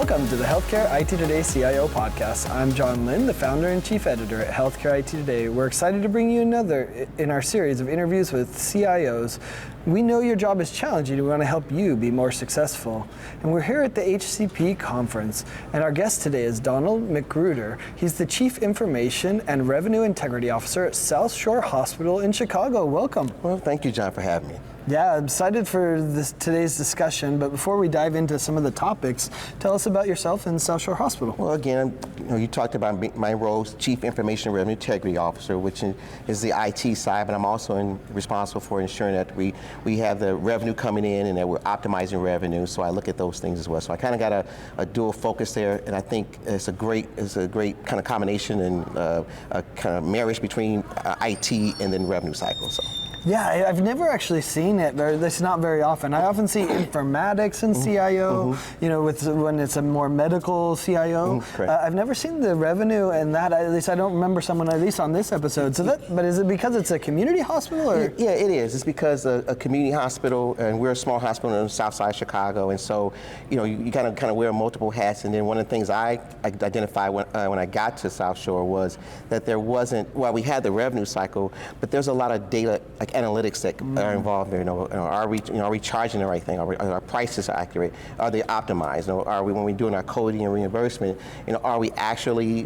Welcome to the Healthcare IT Today CIO podcast. I'm John Lynn, the founder and chief editor at Healthcare IT Today. We're excited to bring you another in our series of interviews with CIOs. We know your job is challenging and we want to help you be more successful. And we're here at the HCP Conference, and our guest today is Donald McGruder. He's the Chief Information and Revenue Integrity Officer at South Shore Hospital in Chicago. Welcome. Well, thank you, John, for having me. Yeah, I'm excited for today's discussion, but before we dive into some of the topics, tell us about yourself and South Shore Hospital. Well, again, you talked about my role as Chief Information and Revenue Integrity Officer, which is the IT side, but I'm also responsible for ensuring that we have the revenue coming in and that we're optimizing revenue, so I look at those things as well. So I kind of got a dual focus there, and I think it's a great kind of combination and a kind of marriage between IT and then revenue cycle. So. Yeah, I've never actually seen it. It's not very often. I often see informatics in CIO, you know, when it's a more medical CIO. I've never seen the revenue and that. At least I don't remember someone, at least on this episode. So but is it because it's a community hospital? Or? Yeah, it is. It's because a community hospital, and we're a small hospital in the south side of Chicago, and so you kind of wear multiple hats. And then one of the things I identified when I got to South Shore was that there wasn't, well, we had the revenue cycle, but there's a lot of data, like analytics that are involved there. Are we charging the right thing? Are our prices accurate? Are they optimized? Are we, when we're doing our coding and reimbursement, are we actually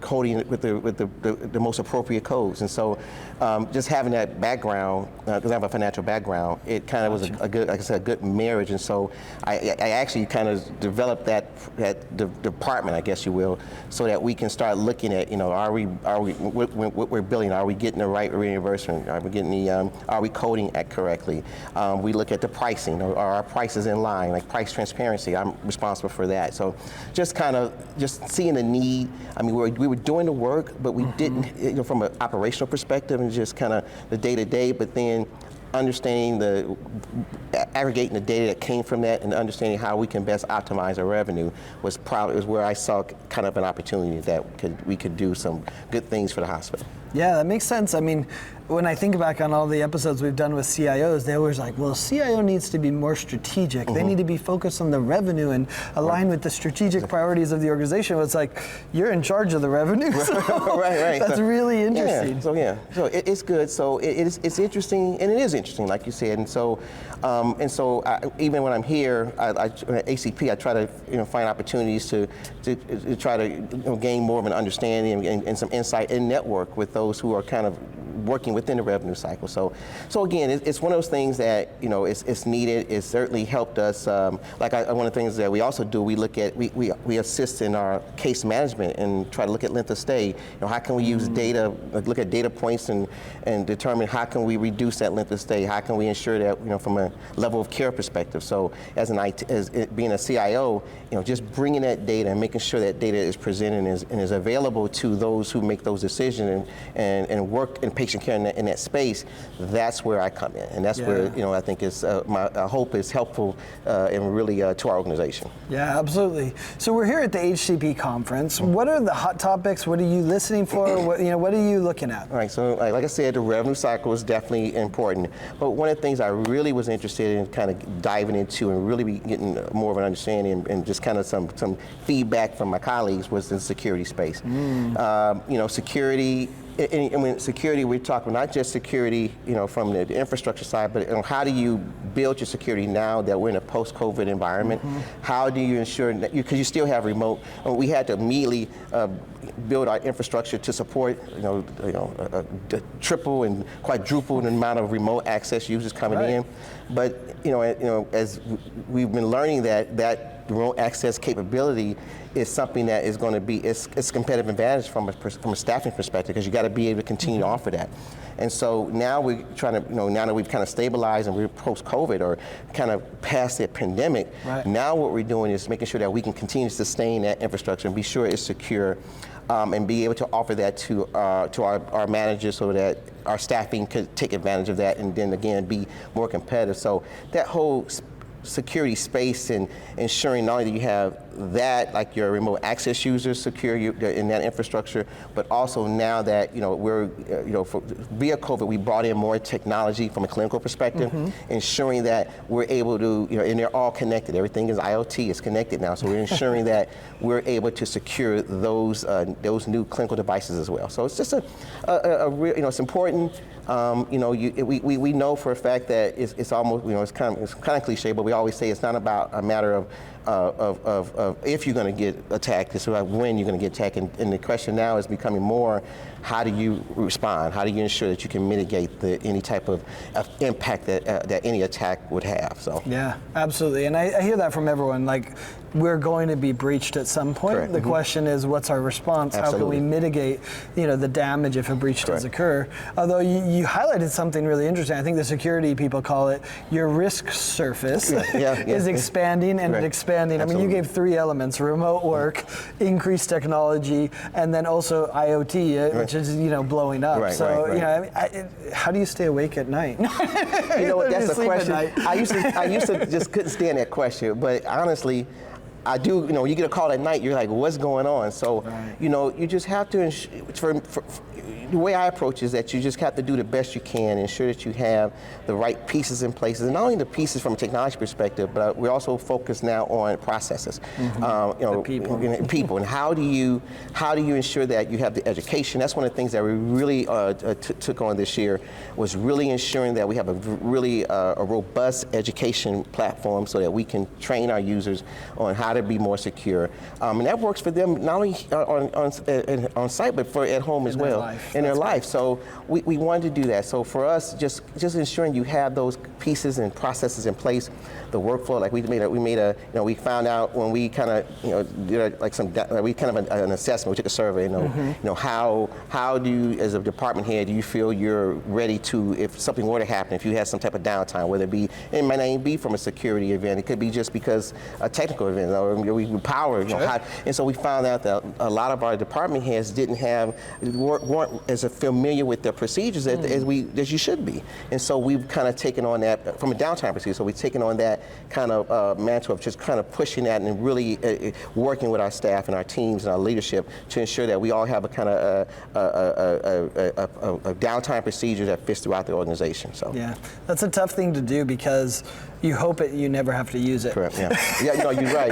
coding with the most appropriate codes? And so just having that background, because I have a financial background, it kind of was a good, like I said, a good marriage. And so I actually kind of developed that department, I guess you will, so that we can start looking at, what we're billing, are we getting the right reimbursement? Are we getting are we coding it correctly? We look at the pricing. Are our prices in line? Like price transparency, I'm responsible for that. So just seeing the need. I mean, we were doing the work, but we didn't, from an operational perspective and just kind of the day-to-day, but then understanding aggregating the data that came from that and understanding how we can best optimize our revenue was where I saw kind of an opportunity that we could do some good things for the hospital. Yeah, that makes sense. I mean, when I think back on all the episodes we've done with CIOs, they always like, well, CIO needs to be more strategic. They need to be focused on the revenue and align with the strategic priorities of the organization. Well, it's like, you're in charge of the reveneve. So right. That's really interesting. So it's good. So it's interesting, and it is interesting, like you said. And so even when I'm here at HCP, I try to find opportunities to try to gain more of an understanding and some insight and network with those who are kind of working within the revenue cycle. So again, it's one of those things that it's needed. It's certainly helped us. One of the things that we also do, we look at we assist in our case management and try to look at length of stay. How can we use data, look at data points and determine how can we reduce that length of stay? How can we ensure that from a level of care perspective? So as being a CIO, just bringing that data and making sure that data is presented and is available to those who make those decisions and work in patient care in that space. That's where I come in, and that's where I think is my hope is helpful and really to our organization. Yeah, absolutely. So we're here at the HCP conference. What are the hot topics? What are you listening for? What are you looking at? All right. So like I said, the revenue cycle is definitely important. But one of the things I really was interested in kind of diving into and really be getting more of an understanding and just kind of some feedback from my colleagues was the security space. Security. And when security, we're talking not just security, from the infrastructure side, but how do you build your security now that we're in a post-COVID environment? How do you ensure that because you still have remote? We had to immediately build our infrastructure to support, triple and quadruple the amount of remote access users coming in. But as we've been learning that remote access capability is something that is going to be it's competitive advantage from a staffing perspective, because you got to be able to continue to offer that. And so now we're trying to, now that we've kind of stabilized and we're post-COVID or kind of past the pandemic, now what we're doing is making sure that we can continue to sustain that infrastructure and be sure it's secure, and be able to offer that to our managers so that our staffing could take advantage of that and then again be more competitive. So that whole security space and ensuring not only that you have that, like your remote access users, secure in that infrastructure, but also now that we're via COVID, we brought in more technology from a clinical perspective, ensuring that we're able to, and they're all connected. Everything is IoT, it's connected now, so we're ensuring that we're able to secure those new clinical devices as well. So it's just a real, it's important. We know for a fact that it's almost, it's kind of cliche, but we always say it's not about a matter of if you're going to get attacked, it's about when you're going to get attacked. And the question now is becoming more, how do you respond? How do you ensure that you can mitigate any type of impact that any attack would have? So yeah, absolutely. And I hear that from everyone. Like, we're going to be breached at some point. Correct. The question is, what's our response? Absolutely. How can we mitigate, the damage if a breach does occur? Although you highlighted something really interesting. I think the security people call it your risk surface is expanding and expanding. Absolutely. I mean, you gave 3 elements: remote work, increased technology, and then also IoT, which is blowing up. Right, so right. how do you stay awake at night? That's a question. I used to just couldn't stand that question, but honestly, I do. You get a call at night, you're like, what's going on? So, you just have to. The way I approach is that you just have to do the best you can, ensure that you have the right pieces in place, and not only the pieces from a technology perspective, but we're also focused now on processes. People, and how do you ensure that you have the education? That's one of the things that we really took on this year, was really ensuring that we have a really a robust education platform so that we can train our users on how to be more secure, and that works for them not only on site but for at home as well. In their life. So we wanted to do that. So for us, just ensuring you have those pieces and processes in place, the workflow. Like we found out when we kind of did we kind of an assessment. We took a survey. How do you, as a department head, do you feel you're ready to, if something were to happen, if you had some type of downtime, whether it might not even be from a security event, it could be just because a technical event or power. And so we found out that a lot of our department heads weren't as familiar with their procedures as you should be. And so we've kind of taken on that from a downtime procedure. So we've taken on that kind of mantle of just kind of pushing that and really working with our staff and our teams and our leadership to ensure that we all have a kind of a downtime procedure that fits throughout the organization. So yeah, that's a tough thing to do because you hope you never have to use it. Correct. Yeah. You're right.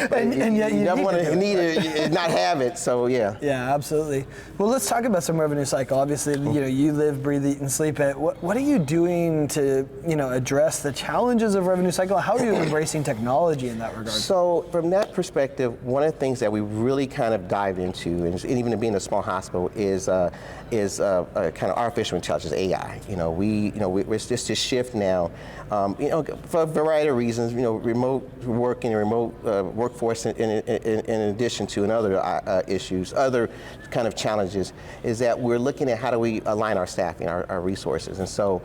But and yet you never want to need it, not have it. So yeah. Yeah, absolutely. Well, let's talk about some revenue cycle. Obviously, you live, breathe, eat, and sleep it. What are you doing to address the challenges of revenue cycle? How are you embracing technology in that regard? So from that perspective, one of the things that we really kind of dive into, and even being a small hospital, is kind of artificial intelligence, AI. We're just this shift now. For a variety of reasons, remote working and remote workforce in addition to other issues, other kind of challenges, is that we're looking at how do we align our staffing, our resources. And so,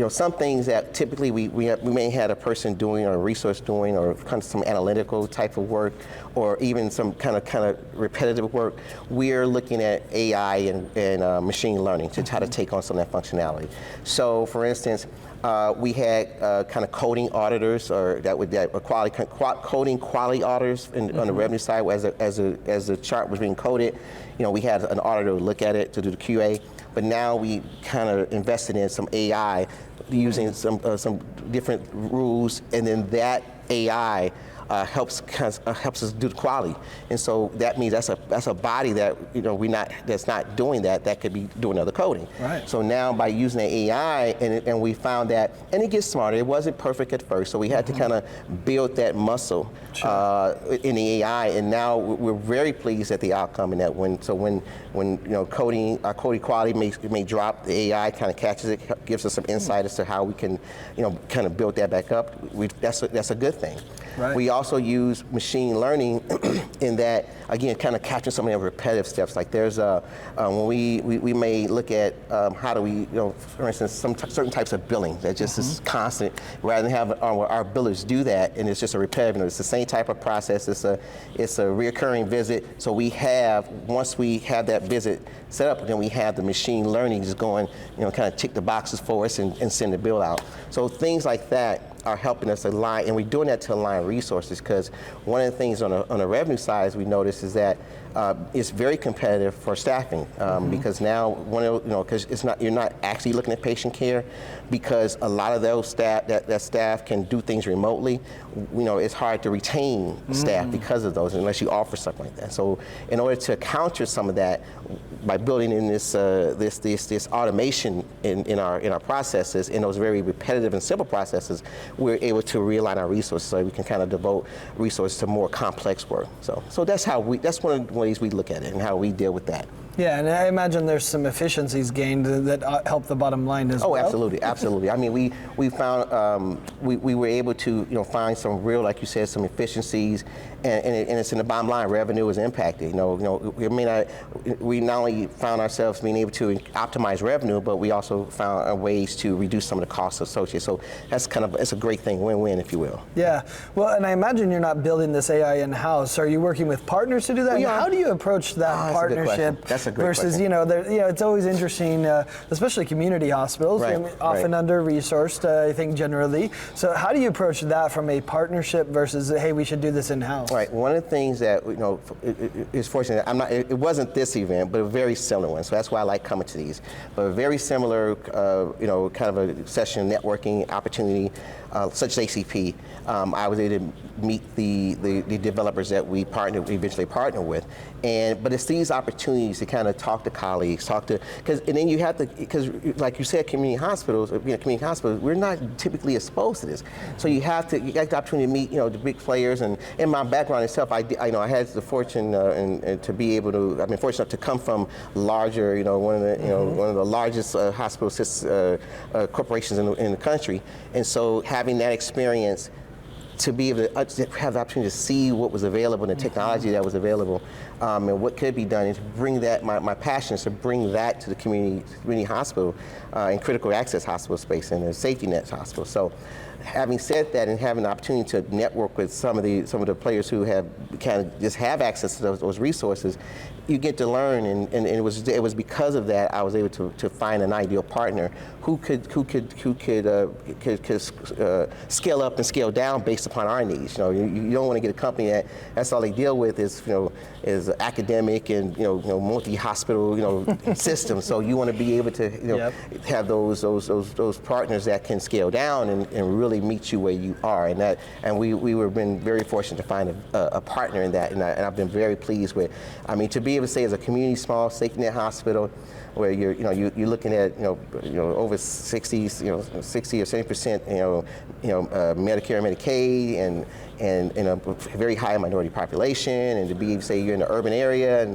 some things that typically we may have a person doing or a resource doing or kind of some analytical type of work or even some kind of repetitive work, we're looking at AI and machine learning to try to take on some of that functionality. So for instance, we had kind of coding auditors, or coding quality auditors on the revenue side. As the chart was being coded, we had an auditor look at it to do the QA. But now we kind of invested in some AI using some different rules, and then that AI helps us do the quality. And so that means that's a body that that's not doing that could be doing other coding. Right. So now by using the AI, and we found that, and it gets smarter. It wasn't perfect at first, so we had to kind of build that muscle in the AI, and now we're very pleased at the outcome. And that when coding, our coding quality may drop, the AI kind of catches it, gives us some insight as to how we can kind of build that back up. That's a good thing. Right. We also use machine learning in that, again, kind of capturing some of the repetitive steps. Like there's when we may look at how do we, for instance, certain types of billing that just is constant, rather than have our billers do that, and it's just a repetitive. It's the same type of process. It's a reoccurring visit. So once we have that visit set up, then we have the machine learning just going, kind of tick the boxes for us and send the bill out. So things like that. are helping us align, and we're doing that to align resources, because one of the things on a revenue side we notice is that it's very competitive for staffing, because now because you're not actually looking at patient care, because a lot of those staff that staff can do things remotely. It's hard to retain staff because of those, unless you offer something like that. So in order to counter some of that, by building in this automation in our processes, in those very repetitive and simple processes, we're able to realign our resources so we can kind of devote resources to more complex work. So that's that's one of the ways we look at it and how we deal with that. Yeah, and I imagine there's some efficiencies gained that help the bottom line as well. Oh, absolutely. I mean, we found we were able to find some real, like you said, some efficiencies, and it's in the bottom line. Revenue is impacted. We not only found ourselves being able to optimize revenue, but we also found ways to reduce some of the costs associated. So it's a great thing, win-win, if you will. Yeah. Well, and I imagine you're not building this AI in-house. Are you working with partners to do that? How do you approach that partnership? That's a great versus, question. It's always interesting, especially community hospitals, often under-resourced, I think, generally. So how do you approach that from a partnership versus, hey, we should do this in-house? Right. One of the things that is fortunate, it wasn't this event, but a very similar one. So that's why I like coming to these. But a very similar, kind of a session networking opportunity, such as HCP. I was able to meet the developers that we eventually partner with, but it's these opportunities to kind of talk to colleagues, because like you said, community hospitals, we're not typically exposed to this. So you get the opportunity to meet the big players, and in my background itself, I had the fortune and to be able to, I've been fortunate enough to come from larger, one of the largest hospital corporations in the country, and so having that experience, to be able to have the opportunity to see what was available and the technology that was available, and what could be done, and to bring that, my passion is to bring that to the community hospital and critical access hospital space and the safety net hospital. So having said that, and having the opportunity to network with some of the players who have kind of just have access to those resources, you get to learn, and it was because of that I was able to find an ideal partner who could scale up and scale down based upon our needs. You don't want to get a company that's all they deal with is academic and multi-hospital systems. So you want to be able to have those partners that can scale down and really meet you where you are, and we were been very fortunate to find a partner in that, and I've been very pleased with. I mean, to be able to say, as a community small safety net hospital, where you're looking at over 60 or 70% Medicare and Medicaid, and in a very high minority population, and to be, say, you're in an urban area,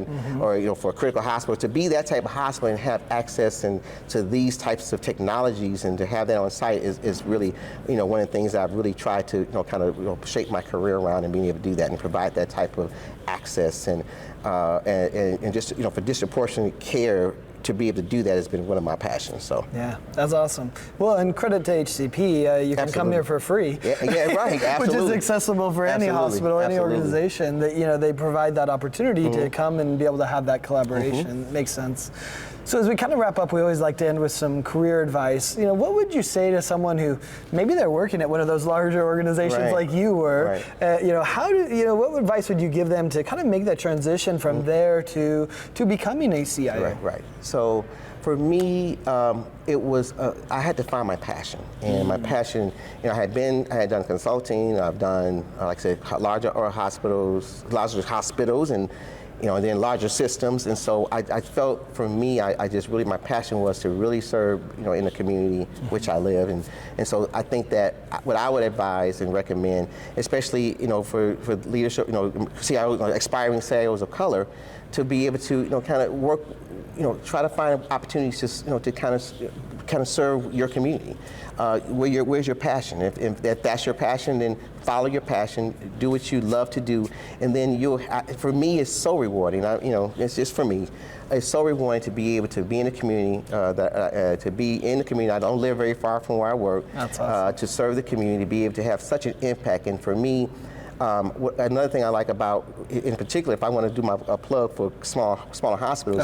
or for a critical hospital, to be that type of hospital and have access to these types of technologies, and to have that on site is really one of the things that I've really tried to kind of shape my career around, and being able to do that and provide that type of access, and just for disproportionate care. To be able to do that has been one of my passions. So yeah, that's awesome. Well, and credit to HCP, you can come here for free. Yeah, right. Absolutely. Which is accessible for any hospital, any organization that they provide that opportunity to come and be able to have that collaboration. Makes sense. So as we kind of wrap up, we always like to end with some career advice. What would you say to someone who maybe they're working at one of those larger organizations like you were? What advice would you give them to kind of make that transition from there to becoming a CIO? Right. So for me, it was I had to find my passion, and my passion. I had done consulting. I've done, like I said, larger hospitals, and then larger systems. And so I felt, for me, I just really, my passion was to really serve, in the community which I live. And so I think that what I would advise and recommend, especially, for leadership, CIOs, aspiring CIOs of color, to be able to, kind of work, try to find opportunities to kind of serve your community. Where's your passion? If that's your passion, then follow your passion, do what you love to do, and then for me, it's so rewarding. It's just for me. It's so rewarding to be able to be in the community, to be in the community. I don't live very far from where I work. That's awesome. To serve the community, be able to have such an impact. And for me, another thing I like about, in particular, if I want to do a plug for smaller hospitals,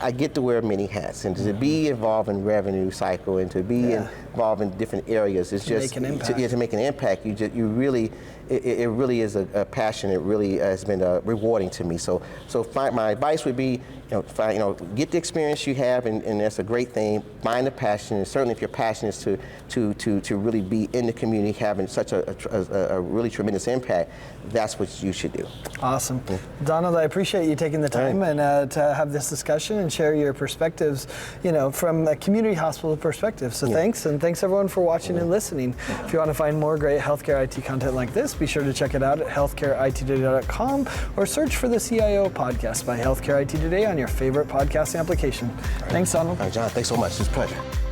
I get to wear many hats, and to be involved in revenue cycle and to be involved in different areas, it's just make an impact. to make an impact. You really, it really is a passion. It really has been rewarding to me. So my advice would be, get the experience you have, and that's a great thing. Find the passion, and certainly if your passion is to really be in the community, having such a really tremendous impact, that's what you should do. Awesome. Donald, I appreciate you taking the time and to have this discussion and share your perspectives, from a community hospital perspective. So thanks, and thanks everyone for watching and listening. If you want to find more great healthcare IT content like this, be sure to check it out at healthcareittoday.com or search for the CIO podcast by Healthcare IT Today on your favorite podcasting application. Thanks, Donald. All right, John, thanks so much. It's a pleasure.